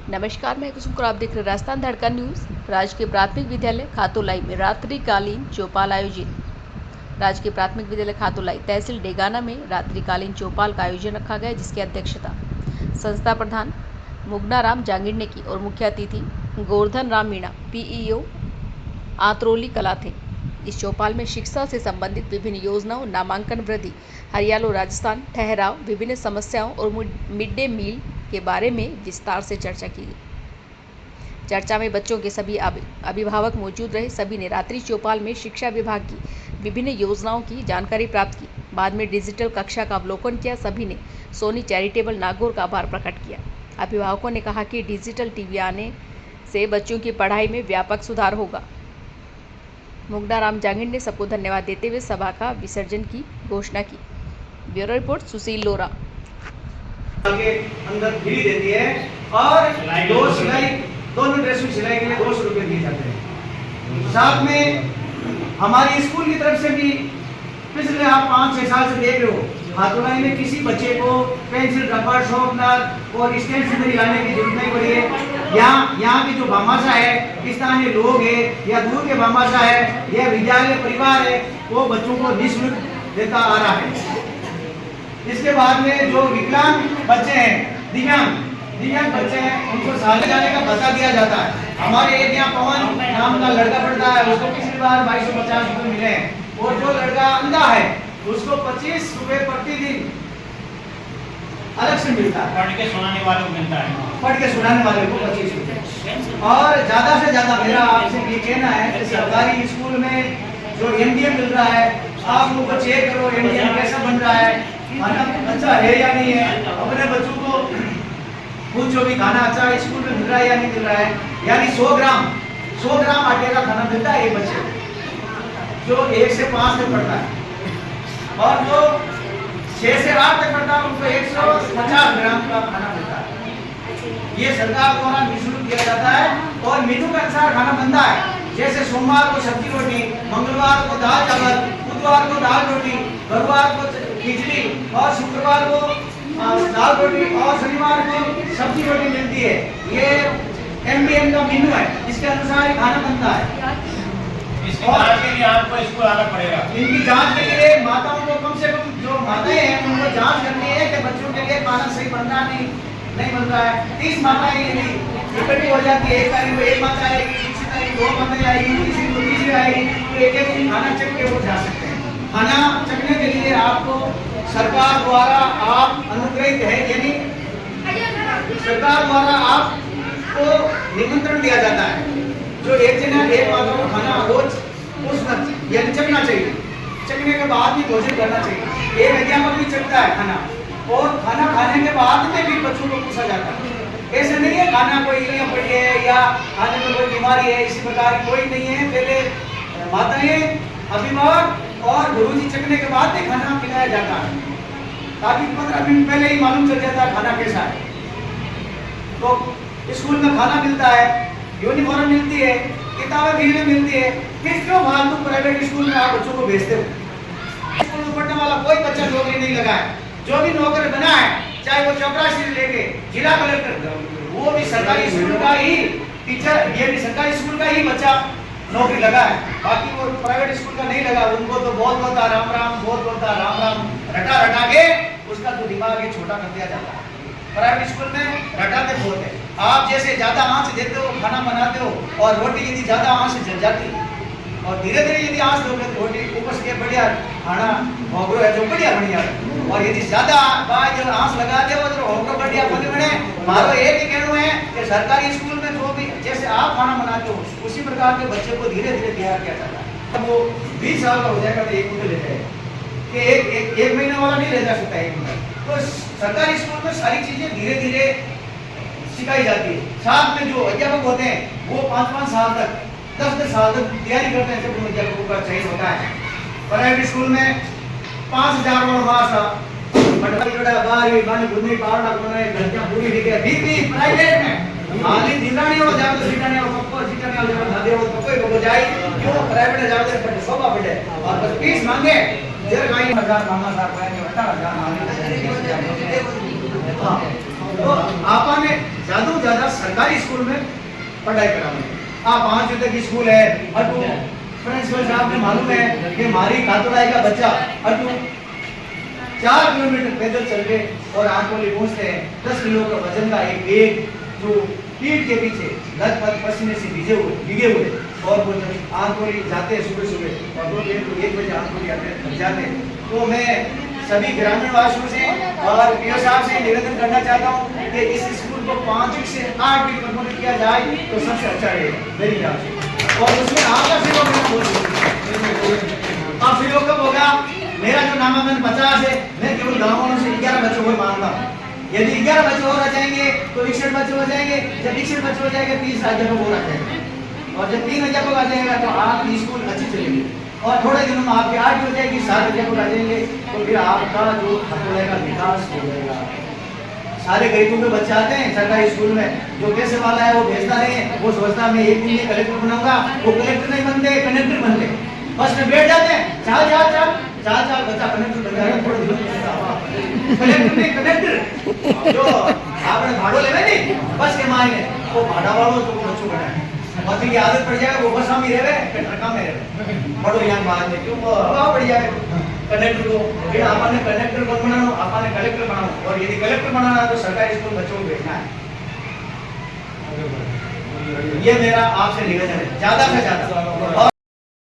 नमस्कार, मैं कुसुम और आप देख रहे हैं राजस्थान धड़कन न्यूज़। राजकीय प्राथमिक विद्यालय खातोलाई में रात्रिकालीन चौपाल आयोजित। राजकीय प्राथमिक विद्यालय खातोलाई तहसील डेगाना में रात्रिकालीन चौपाल का आयोजन रखा गया, जिसकी अध्यक्षता संस्था प्रधान मुगनाराम जांगिड़ ने की और मुख्य अतिथि गोवर्धन राम मीणा पीईओ आंतरोली कला थे। इस चौपाल में शिक्षा से संबंधित विभिन्न योजनाओं, नामांकन वृद्धि, हरियाणा राजस्थान, ठहराव, विभिन्न समस्याओं और मिड डे मील के बारे में विस्तार से चर्चा की गई। चर्चा में बच्चों के सभी अभिभावक मौजूद रहे। सभी ने रात्रि चौपाल में शिक्षा विभाग की विभिन्न योजनाओं की जानकारी प्राप्त की। बाद में डिजिटल कक्षा का अवलोकन किया। सभी ने सोनी चैरिटेबल नागौर का आभार प्रकट किया। अभिभावकों ने कहा कि डिजिटल टीवी आने से बच्चों की पढ़ाई में व्यापक सुधार होगा। मुगनाराम जांगिड़ ने सबको धन्यवाद देते हुए सभा का विसर्जन की घोषणा की। ब्यूरो रिपोर्ट सुशील लोरा। के अंदर फ्री देती है और दोनों ड्रेस की सिलाई के लिए 200 रुपए दिए जाते हैं। साथ में हमारी स्कूल की तरफ से भी पिछले आप 5-6 साल से देख रहे हो, खातोलाई में किसी बच्चे को पेंसिल, रबर, शार्पनर और स्टेशनरी लाने की जरूरत नहीं पड़ी है। यहाँ की जो भामाशाह है, स्थानीय लोग है या दूर के भामाशाह है या विद्यालय परिवार है, वो बच्चों को निःशुल्क देता आ रहा है। इसके बाद में जो विकलांग बच्चे हैं, दिव्यांग बच्चे हैं, उनको साले जाने का भत्ता दिया जाता है। हमारे एक यहाँ पवन नाम का लड़का पढ़ता है, उसको पिछली बार 2250 रुपए मिले हैं। और जो लड़का अंधा है उसको 25 रुपए प्रतिदिन अलग से मिलता है। पढ़ के सुनाने वाले को मिलता है, पढ़ के सुनाने वाले को 25 रुपए। और ज्यादा से ज्यादा मेरा आपसे ये कहना है कि सरकारी स्कूल में जो एनडीएम मिल रहा है, आप लोग चेक करो एनडीएम कैसा बन रहा है, खाना अच्छा है या नहीं है। अपने बच्चों को पूछो भी खाना अच्छा है स्कूल में मिल रहा है या नहीं मिल रहा है। यानी 100 ग्राम आटे का खाना मिलता है एक बच्चे जो 1 से 5 तक पढ़ता है, और जो 6 से 8 तक पढ़ता है उनको 150 ग्राम का खाना मिलता है। ये सरकार द्वारा निःशुल्क दिया जाता है और मेनू के अनुसार खाना बनता है। जैसे सोमवार को सब्जी रोटी, मंगलवार को दाल चावल, बुधवार को दाल रोटी, गुरुवार को खिचड़ी और शुक्रवार को दाल रोटी और शनिवार को सब्जी रोटी मिलती है। ये एमडीएम का मेनू है, इसके अनुसार खाना बनता है। इसकी जांच के लिए आपको स्कूल आना पड़ेगा। इनकी जांच के लिए माताओं को कम से कम, जो माताएं हैं उनको जांच करनी है कि बच्चों के लिए खाना सही बन रहा नहीं बन रहा है। 30 माताएं इकट्ठी हो जाती है, एक तारीख को एक माता आएगी, दूसरी तारीख 2 माताएं आएगी, तीसरी को तीसरी आएगी, तो एक दिन खाना चख के वो जा सकते हैं। खाना चखने के लिए आपको सरकार द्वारा आप अनुग्रहित है, यानी सरकार द्वारा आपको निमंत्रण दिया जाता है। जो एक माता को खाना रोज यानी चखना चाहिए। चखने के बाद भी भोजन करना चाहिए। एक अध्यापक भी चखता है खाना, और खाना खाने के बाद में भी बच्चों को पूछा जाता है। ऐसे नहीं है खाना कोई इलियां पड़ी है या खाने में कोई बीमारी है, इसी प्रकार कोई नहीं है। पहले माताएं, अभिभावक और गुरुजी चखने के बाद भी खाना खिलाया जाता है, ताकि 15 मिनट पहले ही मालूम चल जाता है खाना कैसा है। तो स्कूल में खाना मिलता है, यूनिफॉर्म मिलती है, किताबें फ्री में मिलती है। फिर क्यों फालतू प्राइवेट स्कूल में आप बच्चों को भेजते हो? स्कूल में पढ़ने वाला कोई बच्चा नौकरी नहीं लगा है। जो भी नौकर बना है, चाहे वो चपरासी से लेके जिला कलेक्टर, वो भी सरकारी स्कूल का ही टीचर, ये भी सरकारी स्कूल का ही बच्चा नौकरी लगा है। बाकी वो प्राइवेट स्कूल का नहीं लगा। उनको तो बहुत बोलता राम राम रटा के उसका तो दिमाग ही छोटा कर दिया जाता है। प्राइवेट स्कूल में रटाते बहुत है। आप जैसे ज्यादा आंच देते हो, खाना बनाते हो, और रोटी यदि ज्यादा आंच से जल जाती है, और धीरे धीरे यदि आंच दोगे तो रोटी ऊपर से बढ़िया खाना होगरो है जो बढ़िया है। और यदि ज्यादा आंच लगा दे तो होगरो बढ़िया बने। मारो एक ही कहना है कि सरकारी स्कूल में जो भी जैसे आप खाना बनाते हो, उसी प्रकार के बच्चे को धीरे धीरे तैयार किया जाता है। वो 20 साल का हो जाएगा तो एक ले जाएगा कि एक महीना वाला नहीं ले जा सकता एक महीना। तो सरकारी स्कूल में सारी चीजें धीरे धीरे सिखाई जाती है। साथ में जो अध्यापक होते हैं वो 5-5 साल तक, 10-10 साल तक तैयारी करते हैं। जब अध्यापकों का चयन होता है प्राइवेट स्कूल में 5000 मासा पूरी प्राइवेट में हाली दिलानी हो जाते सीटाने हो पक्को सीटाने हो जाते धादे हो पक्को ही हो जाए। क्यों प्राइवेट जाते पर शोभा पड़े और बस फीस मांगे जर काई 1000 मांगा 18,000 मांगे। हां तो आपने ज्यादा से ज्यादा सरकारी स्कूल में पढ़ाई करानी। आप 5 रुपए की स्कूल है अटू प्रिंसिपल साहब ने मालूम है कि हमारी खातुलाई का बच्चा अटू 4 किलोमीटर पैदल चल के और आंकोली पहुंचते हैं। 10 किलो का वजन का एक बैग जो पीठ के पीछे लगभग पसीने से भीगे हुए और वो जब आंकोली जाते हैं सुबह सुबह और 1 बजे आंकोली आते हैं जाते हैं। तो मैं सभी ग्रामीण वासियों से और पीओ साहब से निवेदन करना चाहता हूँ कि इस स्कूल को 5 से 8 भी प्रमोट किया जाए तो सबसे अच्छा रहेगा मेरी ख्याल से। और उसमें आपका सहयोग लेना बहुत जरूरी है। अब सहयोग कब होगा? मेरा जो नामांकन 50 है, मैं केवल गाँव वालों से 11 बच्चों को मांगता हूँ। यदि 11 बच्चे और आ जाएंगे तो 61 बच्चे हो जाएंगे। जब 61 बच्चे हो जाएंगे 30 अध्यापक और आ जाएंगे और जब 3 अध्यापक आ जाएगा तो आपकी स्कूल अच्छी चलेगी और थोड़े दिनों में आपकी 8 हो जाएगी, 7 अध्यापक आ जाएंगे तो फिर आपका जो खातुलाई का विकास हो जाएगा। सारे गरीबों के बच्चे आते हैं सरकारी स्कूल में, जो पैसे वाला है वो भेजता नहीं है, वो सोचता मैं एक दिन में कलेक्टर बनाऊंगा, वो कलेक्टर नहीं बनते, कनेक्टर बनते। बस में बैठ जाते हैं, चाल बच्चा कनेक्टर बन जाएगा थोड़े दिनों में। कलेक्टर नहीं कनेक्टर जो आपने भाड़ो लेना नहीं बस के मायने वो भाड़ा वालों को बच्चों बनाए और फिर आदत पड़ जाएगा वो बस हम ही रहे कनेक्टर में रहे बड़ो यहाँ बात है क्यों वो पड़ जाएगा कनेक्टर को। फिर आपने कनेक्टर कौन बनाना, आपने कलेक्टर बनाओ और यदि कलेक्टर बनाना तो सरकारी स्कूल बच्चों को भेजना है। ये मेरा आपसे निवेदन है ज्यादा से ज्यादा।